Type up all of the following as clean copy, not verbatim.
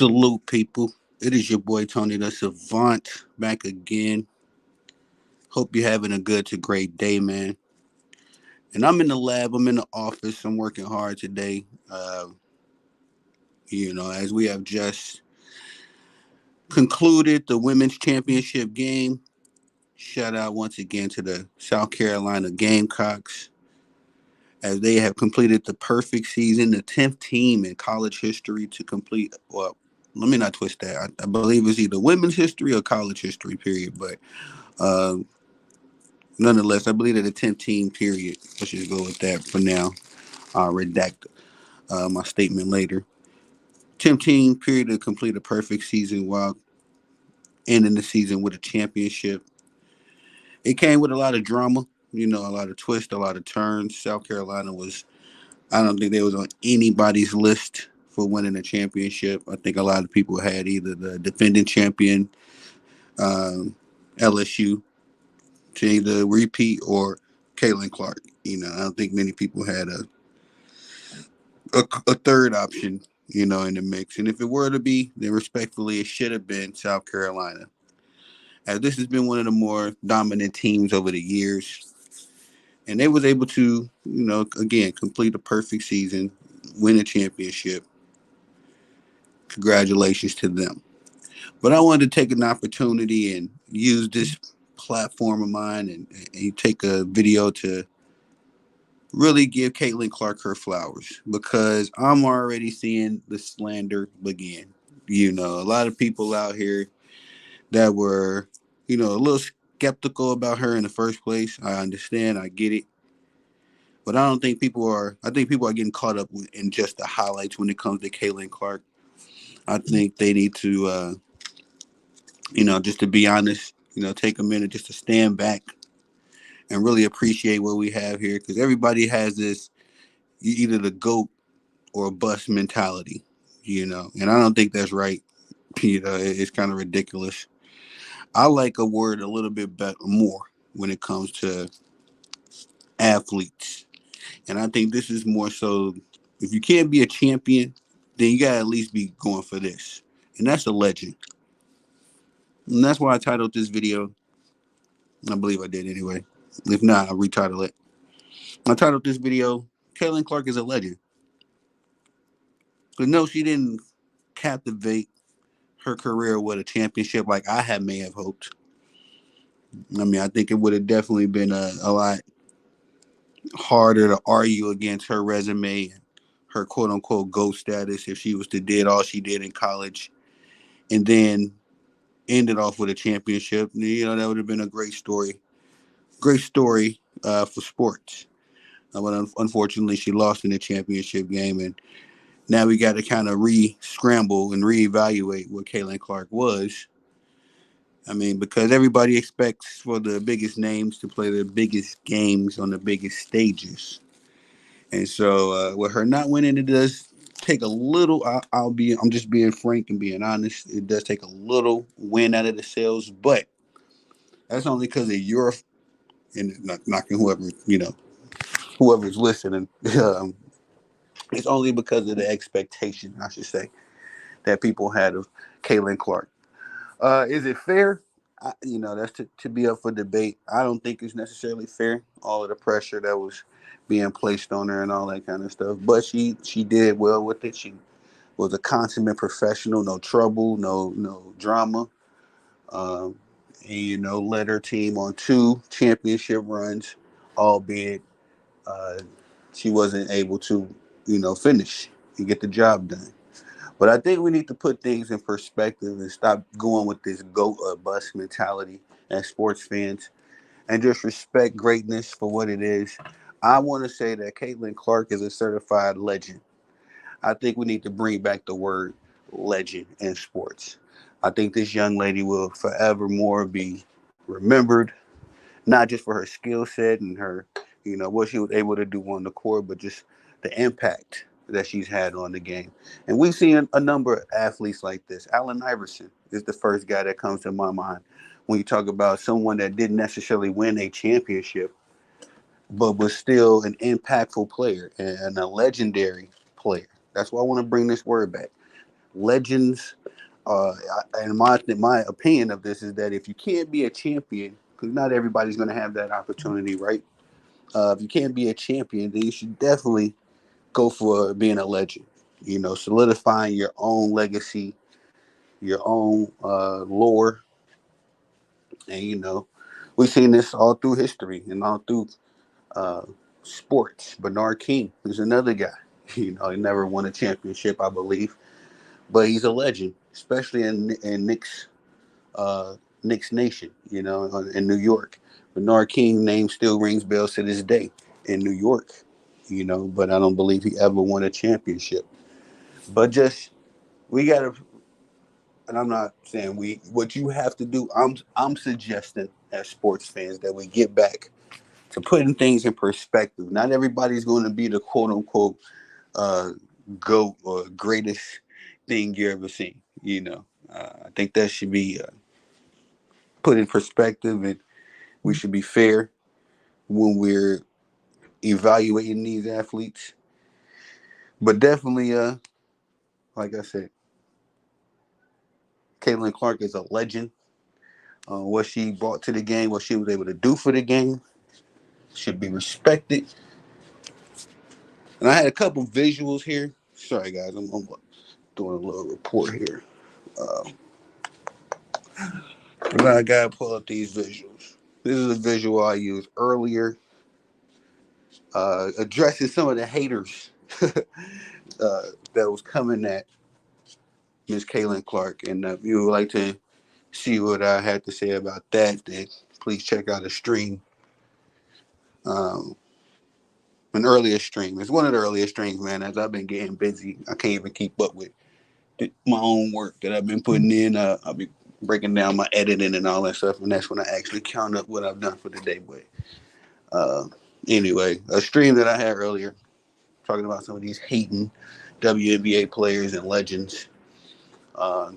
Salute, people. It is your boy Tony the Savant back again. Hope you're having a good to great day, man. And I'm in the lab. I'm in the office. I'm working hard today. As we have just concluded the women's championship game. Shout out once again to the South Carolina Gamecocks as they have completed the perfect season, the 10th team in college history to complete. Well, let me not twist that. I believe it's either women's history or college history, period. But uh, nonetheless, I believe that the 10th team, period. Let's just go with that for now. I'll redact my statement later. 10th team, period, to complete a perfect season while ending the season with a championship. It came with a lot of drama, a lot of twists, a lot of turns. South Carolina was, I don't think they was on anybody's list for winning a championship. I think a lot of people had either the defending champion, LSU, to either repeat or Caitlin Clark. I don't think many people had a third option, in the mix. And if it were to be, then respectfully, it should have been South Carolina. As this has been one of the more dominant teams over the years. And they was able to, again, complete a perfect season, win a championship. Congratulations to them. But I wanted to take an opportunity and use this platform of mine and take a video to really give Caitlin Clark her flowers because I'm already seeing the slander begin. A lot of people out here that were, a little skeptical about her in the first place. I understand, I get it. But I don't think people are, I think people are getting caught up in just the highlights when it comes to Caitlin Clark. I think they need to, just to be honest, take a minute just to stand back and really appreciate what we have here because everybody has this either the GOAT or a bust mentality, and I don't think that's right. It's kind of ridiculous. I like a word a little bit better, more when it comes to athletes, and I think this is more so. If you can't be a champion, then you gotta at least be going for this, and that's a legend. And that's why I titled this video. I believe I did anyway. If not, I'll retitle it. I titled this video, Caitlin Clark is a legend. But no, she didn't captivate her career with a championship like may have hoped. I mean, I think it would have definitely been a lot harder to argue against her resume and her quote unquote GOAT status if she was to did all she did in college and then ended off with a championship. That would have been a great story. Great story for sports. But unfortunately, she lost in the championship game, and now we got to kind of re-scramble and reevaluate what Caitlin Clark was. I mean, because everybody expects for the biggest names to play the biggest games on the biggest stages. And so with her not winning, it does take a little, I'm just being frank and being honest. It does take a little win out of the sales, but that's only because of your, and not knocking whoever's listening. Um, it's only because of the expectation, I should say, that people had of Caitlin Clark. Is it fair? That's to be up for debate. I don't think it's necessarily fair. All of the pressure that was being placed on her and all that kind of stuff. But she did well with it. She was a consummate professional. No trouble. No drama. Um, and led her team on two championship runs, albeit uh, she wasn't able to finish and get the job done. But I think we need to put things in perspective and stop going with this goat or bust mentality as sports fans and just respect greatness for what it is. I want to say that Caitlin Clark is a certified legend. I think we need to bring back the word legend in sports. I think this young lady will forevermore be remembered, not just for her skill set and her, what she was able to do on the court, but just the impact that she's had on the game. And we've seen a number of athletes like this. Allen Iverson is the first guy that comes to my mind when you talk about someone that didn't necessarily win a championship, but was still an impactful player and a legendary player. That's why I want to bring this word back. legends. And my opinion of this is that if you can't be a champion, because not everybody's going to have that opportunity, right? If you can't be a champion, then you should definitely go for being a legend. You know, solidifying your own legacy, your own lore, and we've seen this all through history and all through uh, sports. Bernard King is another guy. He never won a championship, I believe, but he's a legend, especially in uh, Knicks Nation. In New York. Bernard King name still rings bells to this day in New York. But I don't believe he ever won a championship. But just we gotta, and I'm not saying we. What you have to do, I'm suggesting as sports fans that we get back to putting things in perspective. Not everybody's going to be the quote unquote uh, GOAT or greatest thing you ever seen. I think that should be put in perspective, and we should be fair when we're evaluating these athletes. But definitely, like I said, Caitlin Clark is a legend. What she brought to the game, what she was able to do for the game, should be respected. And I had a couple visuals here. Sorry, guys, I'm doing a little report here. But now I gotta pull up these visuals. This is a visual I used earlier, addressing some of the haters that was coming at Miss Caitlin Clark. And if you would like to see what I had to say about that, then please check out a stream, um, an earlier stream. It's one of the earlier streams, man. As I've been getting busy, I can't even keep up with my own work that I've been putting in. I'll be breaking down my editing and all that stuff, and that's when I actually count up what I've done for the day. But uh, anyway, a stream that I had earlier talking about some of these hating WNBA players and legends.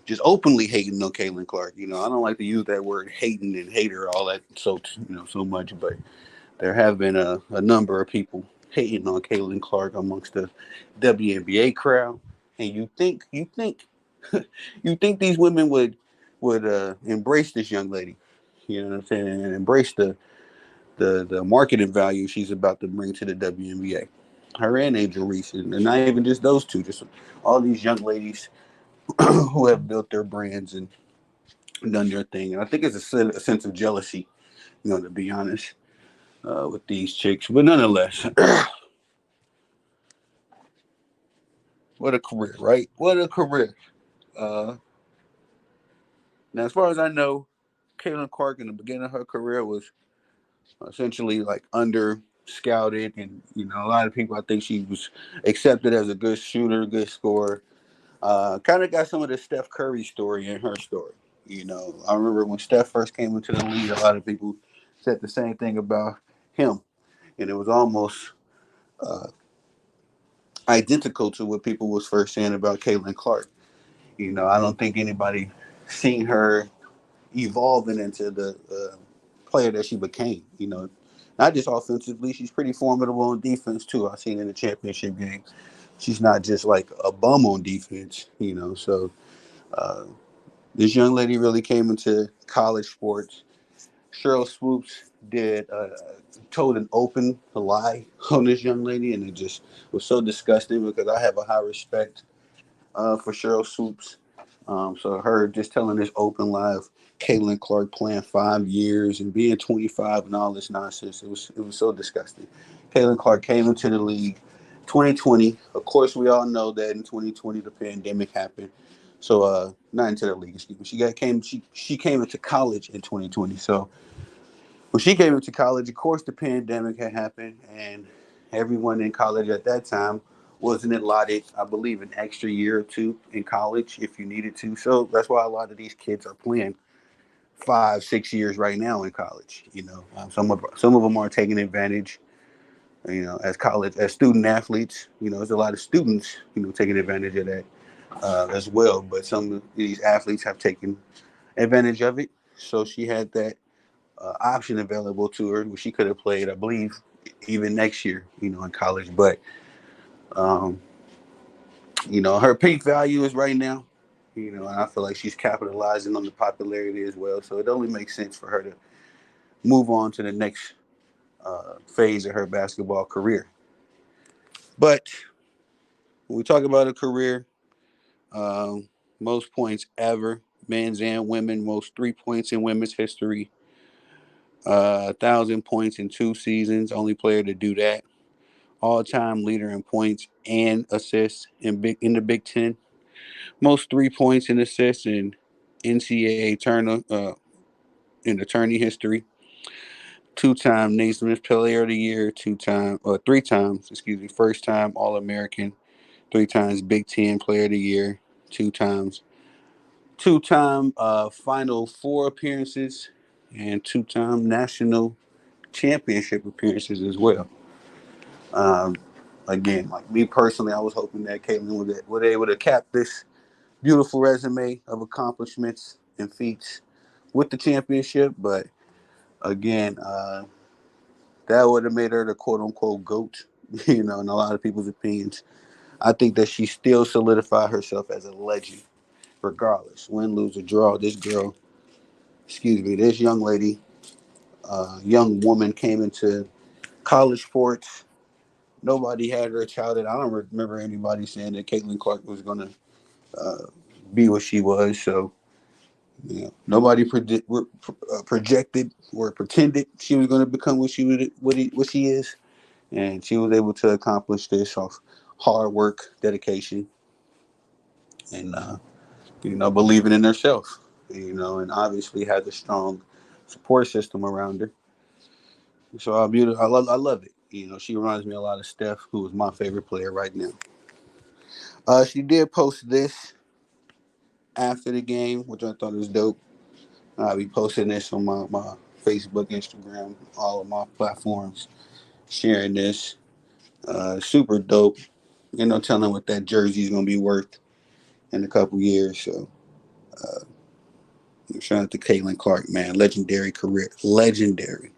Just openly hating on Caitlin Clark. I don't like to use that word hating and hater all that so much, but there have been a number of people hating on Caitlin Clark amongst the WNBA crowd. And you think you think these women would embrace this young lady, you know what I'm saying, and embrace the marketing value she's about to bring to the WNBA. Her and Angel Reese, and not even just those two, just all these young ladies who have built their brands and done their thing. And I think it's a sense of jealousy, to be honest, with these chicks. But nonetheless, what a career, right? What a career. Uh, Now, as far as I know, Caitlin Clark in the beginning of her career was essentially like under scouted, and a lot of people, I think she was accepted as a good shooter, good scorer. Kind of got some of the Steph Curry story in her story. I remember when Steph first came into the league, a lot of people said the same thing about him, and it was almost uh, identical to what people was first saying about Caitlin Clark. I don't think anybody seen her evolving into the player that she became. Not just offensively, she's pretty formidable on defense too. I've seen in the championship game, she's not just like a bum on defense. So uh, this young lady really came into college sports. Cheryl Swoops did told an open lie on this young lady, and it just was so disgusting because I have a high respect for Cheryl Swoops. So her just telling this open lie of Caitlin Clark playing 5 years and being 25 and all this nonsense. It was so disgusting. Caitlin Clark came into the league 2020. Of course, we all know that in 2020 the pandemic happened. So not into the league. Excuse me. She came into college in 2020. So when she came into college, of course, the pandemic had happened, and everyone in college at that time wasn't allotted, I believe, an extra year or two in college if you needed to. So that's why a lot of these kids are playing 5, 6 years right now in college. Some of them are taking advantage. As student athletes, there's a lot of students, taking advantage of that as well. But some of these athletes have taken advantage of it. So she had that option available to her, where she could have played, I believe, even next year, in college. But um, Her peak value is right now. And I feel like she's capitalizing on the popularity as well. So it only makes sense for her to move on to the next phase of her basketball career. But when we talk about a career, most points ever, men's and women, most 3 points in women's history, 1,000 points in 2 seasons, only player to do that. All-time leader in points and assists in the Big Ten. Most 3 points and assists in NCAA in the tourney history. 2-time Naismith Player of the Year, 3 times, excuse me, first time All-American, 3 times Big Ten Player of the Year, 2 times, 2-time Final Four appearances, and 2-time national championship appearances as well. Um, Again, like me personally, I was hoping that Caitlin would able to cap this beautiful resume of accomplishments and feats with the championship, but again, that would have made her the quote unquote GOAT, in a lot of people's opinions. I think that she still solidified herself as a legend, regardless. Win, lose, or draw. This young lady, young woman came into college sports. Nobody had her touted. I don't remember anybody saying that Caitlin Clark was going to uh, be what she was. So, nobody projected or pretended she was going to become what she is. And she was able to accomplish this off hard work, dedication, and believing in herself. And obviously has a strong support system around her. So I love it. She reminds me a lot of Steph, who is my favorite player right now. She did post this after the game, which I thought was dope. I'll be posting this on my Facebook, Instagram, all of my platforms, sharing this. Super dope. No telling what that jersey is gonna be worth in a couple years. So shout out to Caitlin Clark, man. Legendary career. Legendary.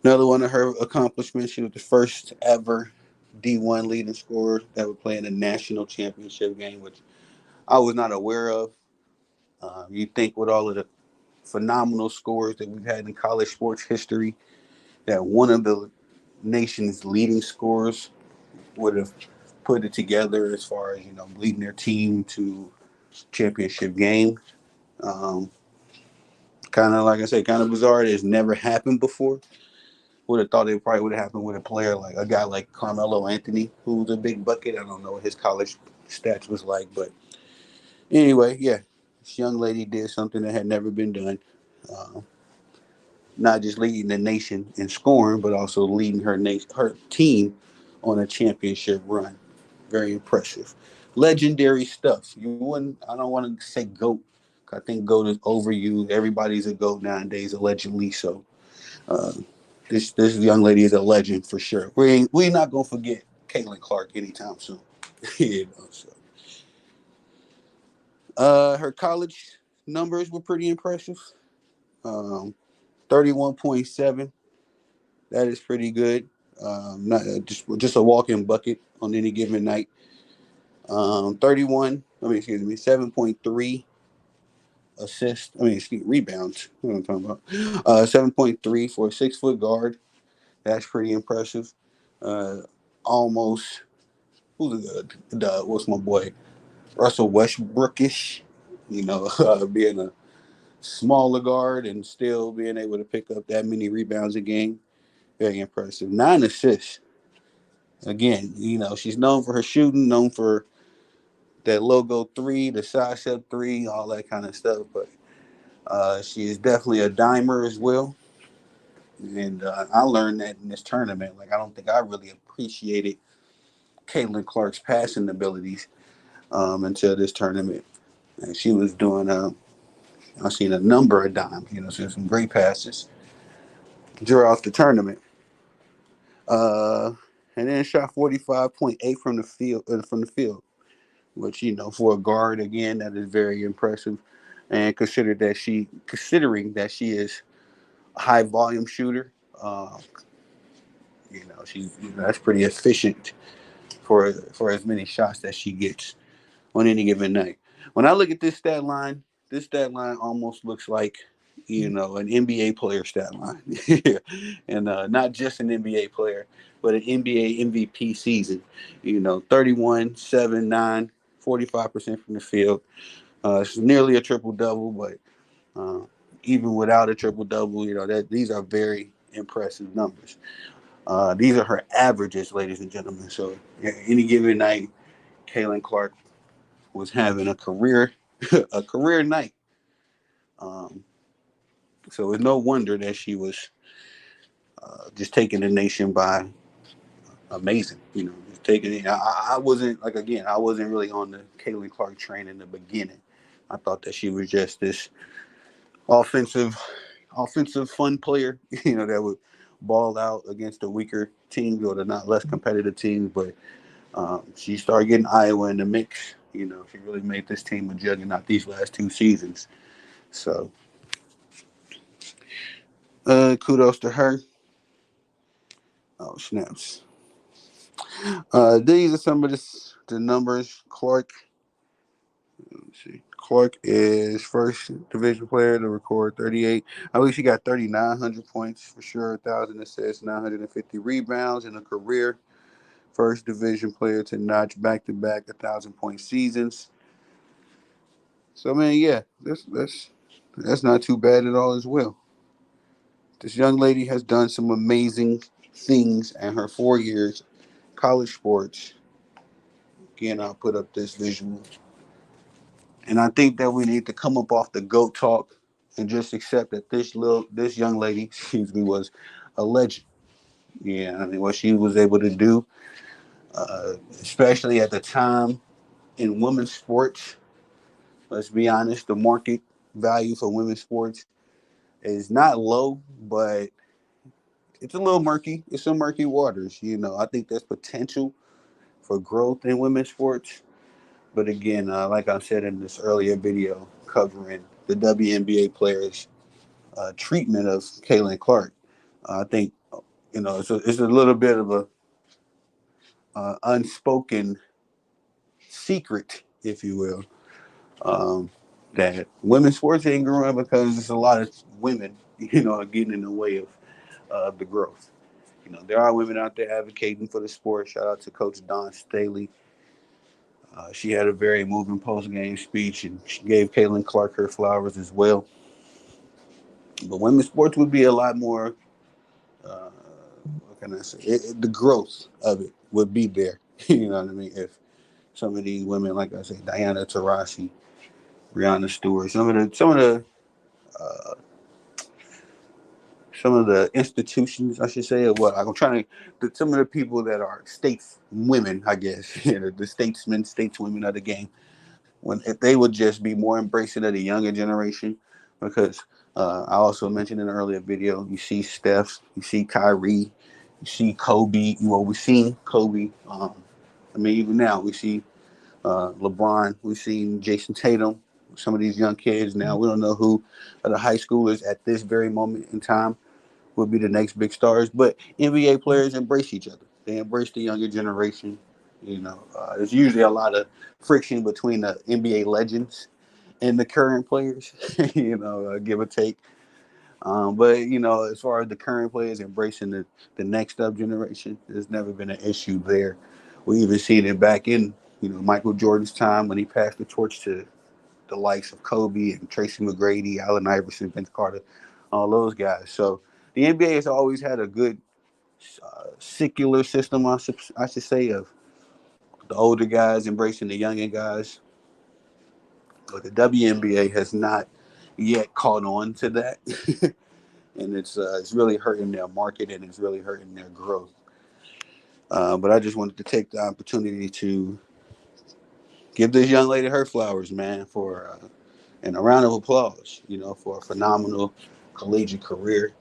Another one of her accomplishments, she was the first ever D1 leading scorer that would play in a national championship game, which I was not aware of. You think with all of the phenomenal scores that we've had in college sports history, that one of the nation's leading scorers would have put it together as far as leading their team to championship game. Um, Kind of like I said, kind of bizarre. It's never happened before. Would have thought it probably would have happened with a player like a guy like Carmelo Anthony, who's a big bucket. I don't know what his college stats was like, but anyway, yeah, this young lady did something that had never been done. Uh, Not just leading the nation in scoring, but also leading her team on a championship run. Very impressive, legendary stuff. You wouldn't. I don't want to say goat. I think goat is overused. Everybody's a goat nowadays, allegedly. So uh, this young lady is a legend for sure. We not gonna forget Caitlin Clark anytime soon. So her college numbers were pretty impressive. Um, 31.7. That is pretty good. Not just a walk-in bucket on any given night. 31. I mean, excuse me, 7.3 assists. I mean, rebounds. What am I talking about? 7.3 for a 6 foot guard. That's pretty impressive. Uh, Almost. Who's the what's my boy Russell Westbrookish? Being a smaller guard and still being able to pick up that many rebounds a game. Very impressive. 9 assists. Again, she's known for her shooting, known for that logo three, the side step three, all that kind of stuff. But she is definitely a dimer as well. And I learned that in this tournament. Like, I don't think I really appreciated Caitlin Clark's passing abilities until this tournament. And she was doing, I've seen a number of dimes, some great passes throughout the tournament. Uh, and then shot 45.8 from the field, which for a guard again that is very impressive, and considering that she is a high volume shooter, she's that's pretty efficient for as many shots that she gets on any given night. When I look at this stat line almost looks like an NBA player stat line, and not just an NBA player, but an NBA MVP season. 31, 7, 9, 45% from the field. It's nearly a triple double, but uh, even without a triple double, that these are very impressive numbers. These are her averages, ladies and gentlemen. So any given night, Caitlin Clark was having a career a career night. Um, so it's no wonder that she was just taking the nation by amazing. Just taking it. I wasn't like again. I wasn't really on the Caitlin Clark train in the beginning. I thought that she was just this offensive, offensive fun player. That would ball out against the weaker teams or the not less competitive teams. But she started getting Iowa in the mix. She really made this team a juggernaut these last two seasons. So kudos to her. Oh snaps! These are some of the numbers. Let's see. Clark is first division player to record 38. I believe she got 3,900 points for sure, 1,000 assists, 950 rebounds in a career. First division player to notch back-to-back 1,000-point seasons. So man, yeah, that's not too bad at all as well. This young lady has done some amazing things in her 4 years college sports. Again, I'll put up this visual. And I think that we need to come up off the GOAT talk and just accept that this young lady, excuse me, was a legend. Yeah, I mean what she was able to do, especially at the time in women's sports. Let's be honest, the market value for women's sports is not low, but it's a little murky. It's some murky waters. I think there's potential for growth in women's sports. But again, like I said in this earlier video covering the WNBA players' treatment of Caitlin Clark, I think it's a little bit of a unspoken secret, if you will, um, that women's sports ain't growing because there's a lot of women, are getting in the way of the growth. There are women out there advocating for the sport. Shout out to Coach Dawn Staley. She had a very moving post-game speech, and she gave Caitlin Clark her flowers as well. But women's sports would be a lot more. What can I say? The growth of it would be there. You know what I mean? If some of these women, like I say, Diana Taurasi, Brianna Stewart, uh, some of the institutions, I should say, of what I'm trying to, some of the people that are states women, I guess, the statesmen, stateswomen of the game, if they would just be more embracing of the younger generation, because I also mentioned in an earlier video, you see Steph, you see Kyrie, you see Kobe. Well, we've seen Kobe. I mean, even now we see LeBron. We've seen Jason Tatum. Some of these young kids now. We don't know who the high schoolers at this very moment in time will be the next big stars. But NBA players embrace each other. They embrace the younger generation. There's usually a lot of friction between the NBA legends and the current players. Give or take. But as far as the current players embracing the next up generation, there's never been an issue there. We even seen it back in Michael Jordan's time when he passed the torch to the likes of Kobe and Tracy McGrady, Allen Iverson, Vince Carter, all those guys. So the NBA has always had a good secular system, I should say, of the older guys embracing the younger guys. But the WNBA has not yet caught on to that, and it's really hurting their market and it's really hurting their growth. But I just wanted to take the opportunity to give this young lady her flowers, man, for and a round of applause, for a phenomenal collegiate career.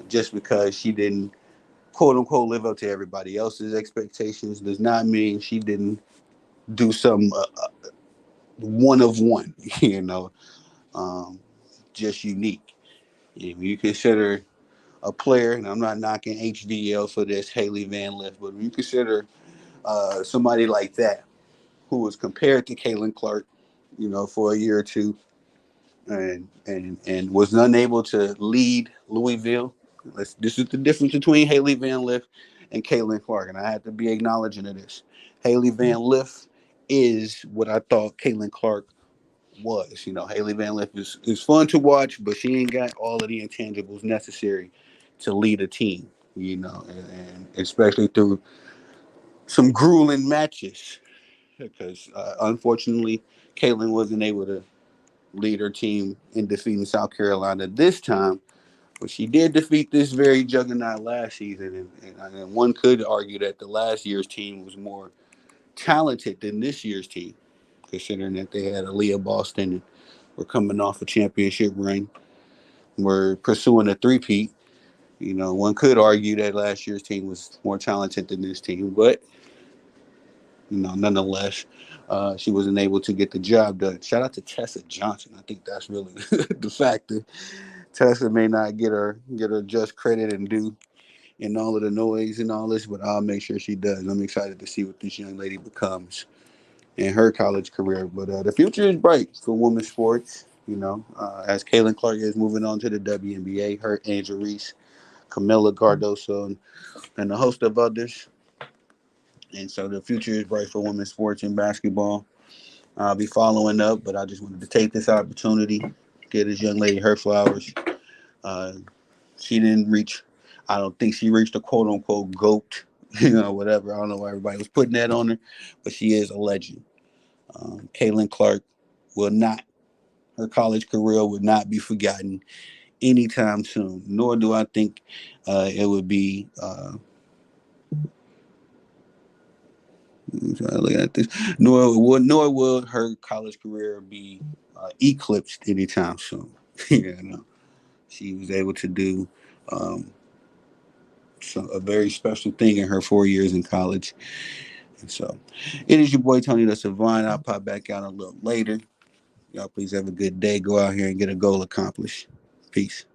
Just because she didn't quote unquote live up to everybody else's expectations does not mean she didn't do some one of one, um, just unique. If you consider a player, and I'm not knocking HVL for this, Haley Van Lith, but when you consider somebody like that who was compared to Caitlin Clark, for a year or two, and was unable to lead Louisville. This is the difference between Haley Van Lith and Caitlin Clark, and I have to be acknowledging of this. Haley Van Lith is what I thought Caitlin Clark was. Haley Van Lith is fun to watch, but she ain't got all of the intangibles necessary to lead a team. And especially through some grueling matches, because unfortunately, Caitlin wasn't able to lead her team in defeating South Carolina this time. But she did defeat this very juggernaut last season, and one could argue that the last year's team was more talented than this year's team, considering that they had Aaliyah Boston and were coming off a championship ring, were pursuing a three-peat. One could argue that last year's team was more talented than this team, but nonetheless, she wasn't able to get the job done. Shout out to Tessa Johnson. I think that's really the factor. Tessa may not get her just credit and due in all of the noise and all this, but I'll make sure she does. I'm excited to see what this young lady becomes in her college career. But the future is bright for women's sports. As Caitlin Clark is moving on to the WNBA, her Angel Reese, Camila Cardoso, and a host of others. And so the future is bright for women's sports and basketball. I'll be following up, but I just wanted to take this opportunity, give this young lady her flowers. Uh, she didn't reach, I don't think she reached a quote unquote GOAT, whatever. I don't know why everybody was putting that on her, but she is a legend. Caitlin Clark will not, her college career will not be forgotten anytime soon, nor do I think it would be. I'm trying to look at this. Nor will her college career be eclipsed anytime soon. She was able to do a very special thing in her 4 years in college. And so, it is your boy Tony the Savant. I'll pop back out a little later. Y'all please have a good day. Go out here and get a goal accomplished. Peace.